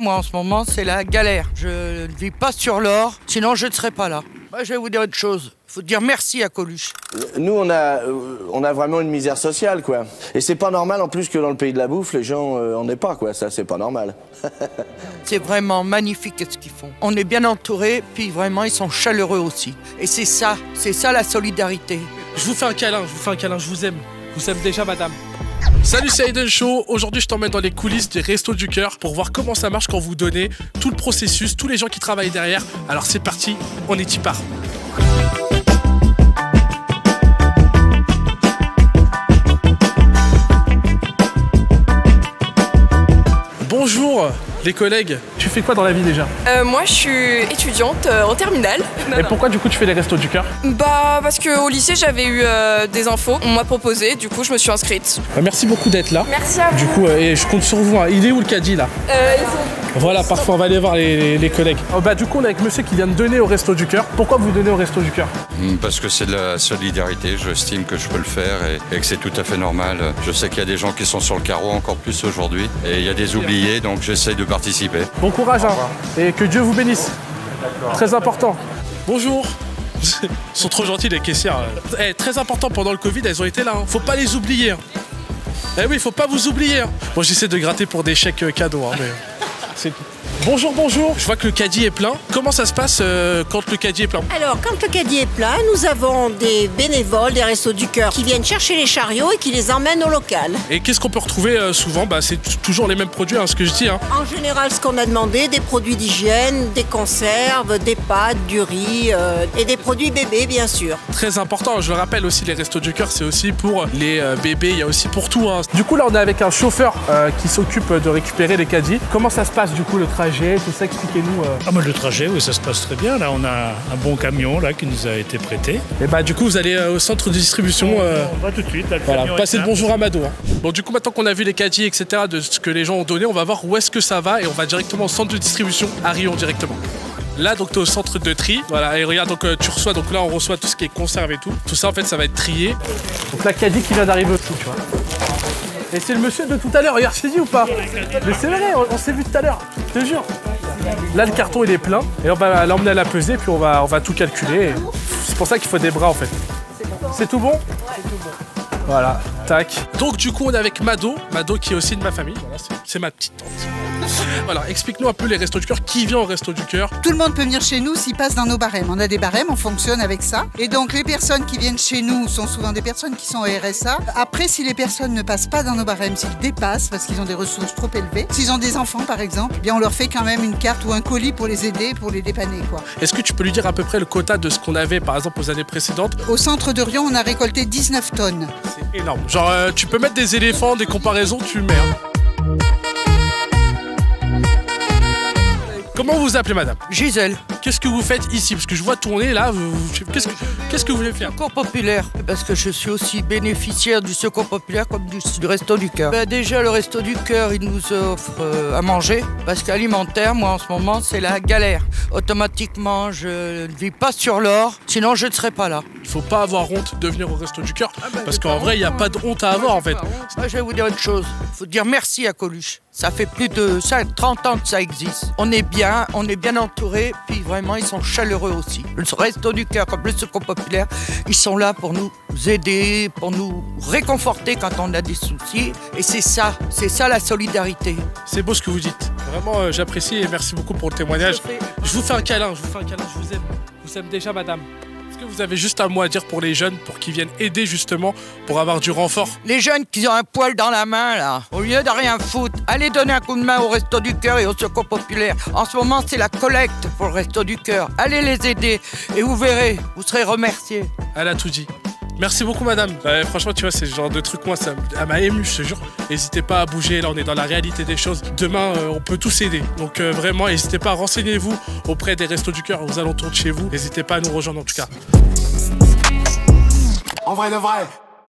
moi en ce moment c'est la galère. Je ne vis pas sur l'or, sinon je ne serais pas là. Moi, je vais vous dire autre chose. Il faut dire merci à Coluche. Nous, on a vraiment une misère sociale, quoi. Et c'est pas normal, en plus, que dans le pays de la bouffe, les gens en aient pas, quoi. Ça, c'est pas normal. C'est vraiment magnifique ce qu'ils font. On est bien entourés, puis vraiment, ils sont chaleureux aussi. Et c'est ça la solidarité. Je vous fais un câlin, je vous aime. Je vous aime déjà, madame. Salut, c'est Aiden Show. Aujourd'hui, je t'emmène dans les coulisses des Restos du Cœur pour voir comment ça marche quand vous donnez, tout le processus, tous les gens qui travaillent derrière. Alors c'est parti, on y part. Bonjour les collègues, tu fais quoi dans la vie déjà? Moi je suis étudiante en terminale. Et pourquoi du coup tu fais les Restos du Cœur? Bah parce qu'au lycée j'avais eu des infos, on m'a proposé, du coup je me suis inscrite. Merci beaucoup d'être là. Merci à vous. Du coup, et je compte sur vous, hein. Il est où le caddie là? Voilà, parfait, on va aller voir les collègues. Bah du coup on est avec monsieur qui vient de donner au Resto du Cœur. Pourquoi vous donnez au Resto du Cœur? Parce que c'est de la solidarité, j'estime que je peux le faire et que c'est tout à fait normal. Je sais qu'il y a des gens qui sont sur le carreau encore plus aujourd'hui et il y a des oubliés, donc j'essaye de participer. Bon courage, hein, et que Dieu vous bénisse. Très important. Bonjour. Ils sont trop gentils les caissières. Très important pendant le Covid, elles ont été là. Hein. Faut pas les oublier. Hein. Eh oui, faut pas vous oublier. Hein. Bon, j'essaie de gratter pour des chèques cadeaux, hein, mais c'est tout. Bonjour, bonjour. Je vois que le caddie est plein. Comment ça se passe quand le caddie est plein? Alors, quand le caddie est plein, nous avons des bénévoles des Restos du Cœur qui viennent chercher les chariots et qui les emmènent au local. Et qu'est-ce qu'on peut retrouver souvent? Bah, c'est toujours les mêmes produits, hein, ce que je dis. Hein. En général, ce qu'on a demandé, des produits d'hygiène, des conserves, des pâtes, du riz et des produits bébés, bien sûr. Très important, je le rappelle aussi, les Restos du Cœur, c'est aussi pour les bébés, il y a aussi pour tout. Hein. Du coup, là, on est avec un chauffeur qui s'occupe de récupérer les caddies. Comment ça se passe, du coup, le trajet, tout ça, expliquez-nous. Le trajet, oui, ça se passe très bien. Là, on a un bon camion là qui nous a été prêté. Et bah, du coup, vous allez au centre de distribution. On va tout de suite. Là, voilà, passez le bonjour à Mado. Hein. Bon, du coup, maintenant qu'on a vu les caddies, etc., de ce que les gens ont donné, on va voir où est-ce que ça va et on va directement au centre de distribution à Rion directement. Là, donc, tu es au centre de tri. Voilà, et regarde, donc, tu reçois, donc là, on reçoit tout ce qui est conserve et tout. Tout ça, en fait, ça va être trié. Donc, la caddie qui vient d'arriver aussi, tu vois. Et c'est le monsieur de tout à l'heure, regarde, je t'ai dit ou pas? Mais c'est vrai, on s'est vu tout à l'heure, je te jure. Là, le carton, il est plein. Et on va l'emmener à la pesée, puis on va tout calculer. C'est pour ça qu'il faut des bras, en fait. C'est tout bon? C'est tout bon. Voilà, tac. Donc, du coup, on est avec Mado. Mado qui est aussi de ma famille. Voilà, c'est ma petite tante. Voilà, explique-nous un peu les Restos du Cœur. Qui vient au Resto du Cœur? Tout le monde peut venir chez nous s'il passe dans nos barèmes. On a des barèmes, on fonctionne avec ça. Et donc les personnes qui viennent chez nous sont souvent des personnes qui sont au RSA. Après, si les personnes ne passent pas dans nos barèmes, s'ils dépassent parce qu'ils ont des ressources trop élevées, s'ils ont des enfants par exemple, bien on leur fait quand même une carte ou un colis pour les aider, pour les dépanner, quoi. Est-ce que tu peux lui dire à peu près le quota de ce qu'on avait par exemple aux années précédentes? Au centre de Rion, on a récolté 19 tonnes. C'est énorme. Genre tu peux mettre des éléphants, des comparaisons, tu mets. Hein. Comment vous vous appelez, madame? Gisèle. Qu'est-ce que vous faites ici? Parce que je vois tourner là, qu'est-ce que vous voulez faire? Secours populaire, parce que je suis aussi bénéficiaire du secours populaire comme du Resto du Cœur. Ben déjà, le Resto du Cœur, il nous offre à manger, parce qu'alimentaire, moi en ce moment, c'est la galère. Automatiquement, je ne vis pas sur l'or, sinon je ne serais pas là. Il faut pas avoir honte de venir au Resto du Cœur, parce qu'en vrai, il n'y a pas de honte à avoir en fait. Moi, je vais vous dire une chose, il faut dire merci à Coluche. Ça fait plus de 30 ans que ça existe. On est bien entourés, puis vraiment, ils sont chaleureux aussi. Le Resto du Cœur, comme le Secours populaire, ils sont là pour nous aider, pour nous réconforter quand on a des soucis. Et c'est ça la solidarité. C'est beau ce que vous dites. Vraiment, j'apprécie et merci beaucoup pour le témoignage. Je vous fais un câlin, je vous aime. Je vous aime déjà, madame. Est-ce que vous avez juste un mot à dire pour les jeunes, pour qu'ils viennent aider justement, pour avoir du renfort? Les jeunes qui ont un poil dans la main, là, au lieu de rien foutre, allez donner un coup de main au Resto du Cœur et au Secours populaire. En ce moment, c'est la collecte pour le Resto du Cœur. Allez les aider et vous verrez, vous serez remerciés. Elle a tout dit. Merci beaucoup, madame. Franchement, tu vois, c'est ce genre de truc, moi, ça m'a ému, je te jure. N'hésitez pas à bouger, là, on est dans la réalité des choses. Demain, on peut tous aider. Donc, vraiment, n'hésitez pas à renseignez-vous auprès des Restos du Cœur aux alentours de chez vous. N'hésitez pas à nous rejoindre, en tout cas. En vrai, le vrai.